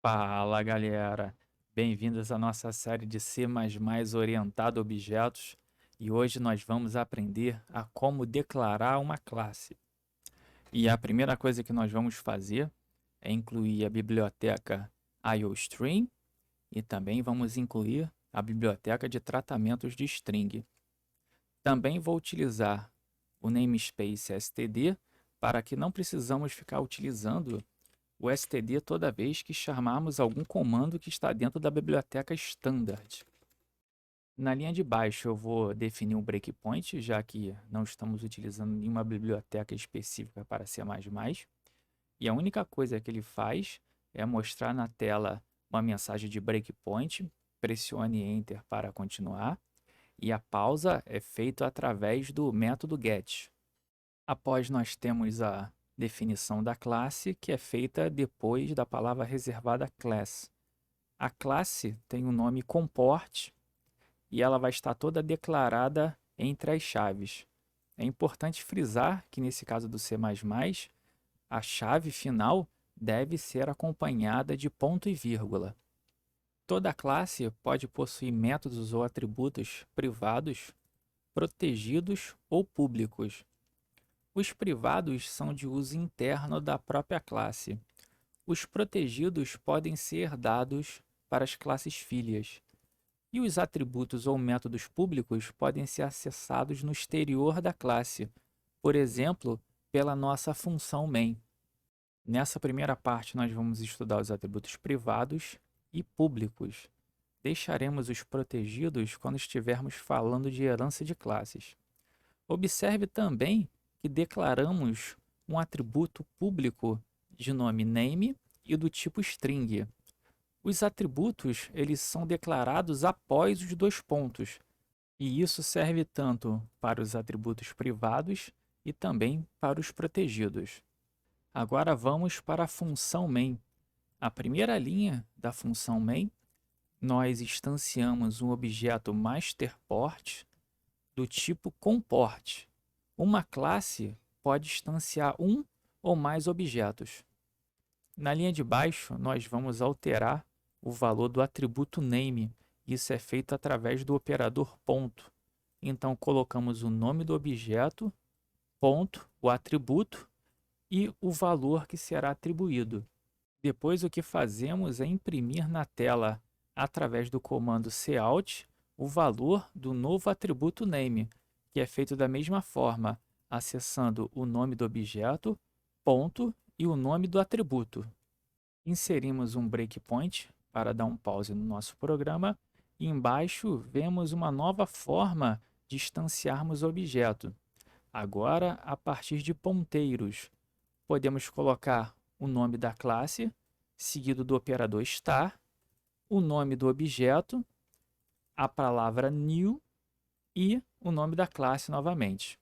Fala galera, bem-vindos à nossa série de C++ orientado a objetos e hoje nós vamos aprender a como declarar uma classe. E a primeira coisa que nós vamos fazer é incluir a biblioteca IOStream e também vamos incluir a biblioteca de tratamentos de string. Também vou utilizar o namespace std para que não precisamos ficar utilizando o std toda vez que chamarmos algum comando que está dentro da biblioteca standard. Na linha de baixo eu vou definir um breakpoint, já que não estamos utilizando nenhuma biblioteca específica para C++, e a única coisa que ele faz é mostrar na tela uma mensagem de breakpoint, pressione Enter para continuar, e a pausa é feita através do método get. Após nós temos a definição da classe, que é feita depois da palavra reservada class. A classe tem o nome comport e ela vai estar toda declarada entre as chaves. É importante frisar que nesse caso do C++, a chave final deve ser acompanhada de ponto e vírgula. Toda classe pode possuir métodos ou atributos privados, protegidos ou públicos. Os privados são de uso interno da própria classe. Os protegidos podem ser dados para as classes filhas. E os atributos ou métodos públicos podem ser acessados no exterior da classe, por exemplo, pela nossa função main. Nessa primeira parte, nós vamos estudar os atributos privados e públicos. Deixaremos os protegidos quando estivermos falando de herança de classes. Observe também que declaramos um atributo público de nome name e do tipo string. Os atributos eles são declarados após os dois pontos, e isso serve tanto para os atributos privados e também para os protegidos. Agora vamos para a função main. A primeira linha da função main, nós instanciamos um objeto masterport do tipo comport. Uma classe pode instanciar um ou mais objetos. Na linha de baixo, nós vamos alterar o valor do atributo name. Isso é feito através do operador ponto. Então, colocamos o nome do objeto, ponto, o atributo e o valor que será atribuído. Depois, o que fazemos é imprimir na tela, através do comando cout, o valor do novo atributo name, que é feito da mesma forma, acessando o nome do objeto, ponto e o nome do atributo. Inserimos um breakpoint para dar um pause no nosso programa e embaixo vemos uma nova forma de instanciarmos o objeto. Agora, a partir de ponteiros, podemos colocar o nome da classe, seguido do operador star, o nome do objeto, a palavra new e o nome da classe novamente.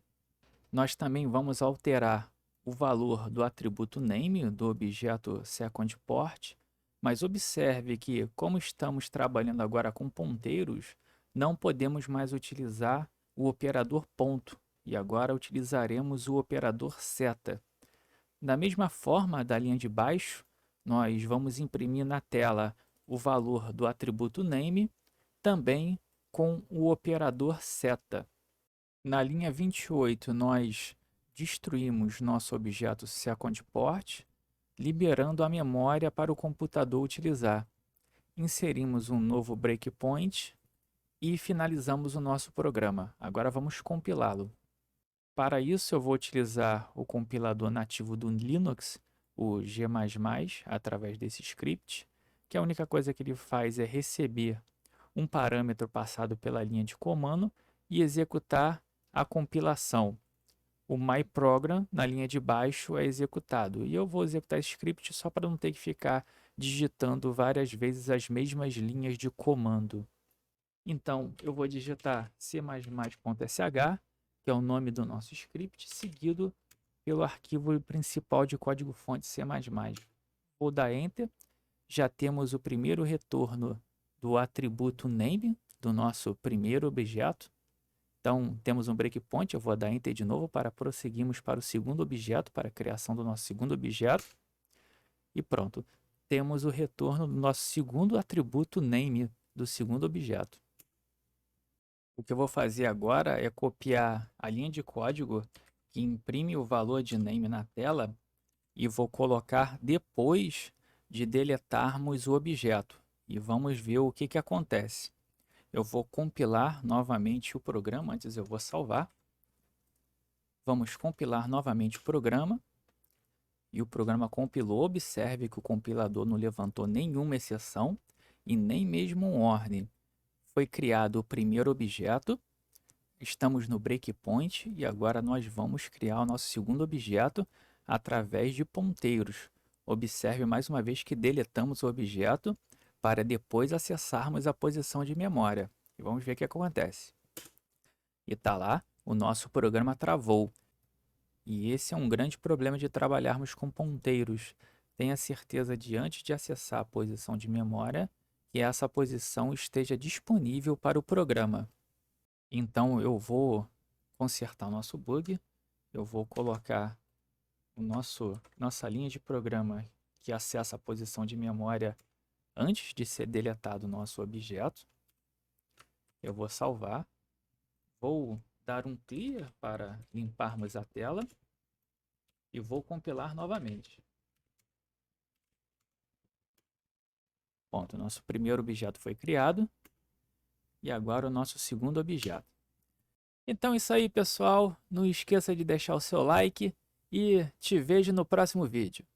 Nós também vamos alterar o valor do atributo name do objeto secondPort, mas observe que, como estamos trabalhando agora com ponteiros, não podemos mais utilizar o operador ponto, e agora utilizaremos o operador seta. Da mesma forma, da linha de baixo, nós vamos imprimir na tela o valor do atributo name, também com o operador seta. Na linha 28, nós destruímos nosso objeto secondPort, liberando a memória para o computador utilizar. Inserimos um novo breakpoint e finalizamos o nosso programa. Agora vamos compilá-lo. Para isso, eu vou utilizar o compilador nativo do Linux, o G++, através desse script, que a única coisa que ele faz é receber um parâmetro passado pela linha de comando e executar a compilação. O myProgram, na linha de baixo, é executado. E eu vou executar esse script só para não ter que ficar digitando várias vezes as mesmas linhas de comando. Então, eu vou digitar c++.sh, que é o nome do nosso script, seguido pelo arquivo principal de código-fonte C++. Vou dar Enter. Já temos o primeiro retorno do atributo name, do nosso primeiro objeto. Então, temos um breakpoint, eu vou dar Enter de novo para prosseguirmos para o segundo objeto, para a criação do nosso segundo objeto. E pronto. temos o retorno do nosso segundo atributo name do segundo objeto. O que eu vou fazer agora é copiar a linha de código que imprime o valor de name na tela e vou colocar depois de deletarmos o objeto. E vamos ver o que acontece. Eu vou compilar novamente o programa, antes eu vou salvar. Vamos compilar novamente o programa. E o programa compilou. Observe que o compilador não levantou nenhuma exceção e nem mesmo uma ordem. Foi criado o primeiro objeto. Estamos no breakpoint e agora nós vamos criar o nosso segundo objeto através de ponteiros. Observe mais uma vez que deletamos o objeto para depois acessarmos a posição de memória. E vamos ver o que acontece. E está lá, o nosso programa travou. E esse é um grande problema de trabalharmos com ponteiros. Tenha certeza de, antes de acessar a posição de memória, que essa posição esteja disponível para o programa. Então eu vou consertar o nosso bug. Eu vou colocar nossa linha de programa que acessa a posição de memória antes de ser deletado o nosso objeto. Eu vou salvar. Vou dar um clear para limparmos a tela. E vou compilar novamente. Pronto, o nosso primeiro objeto foi criado. E agora o nosso segundo objeto. Então é isso aí, pessoal. Não esqueça de deixar o seu like e te vejo no próximo vídeo.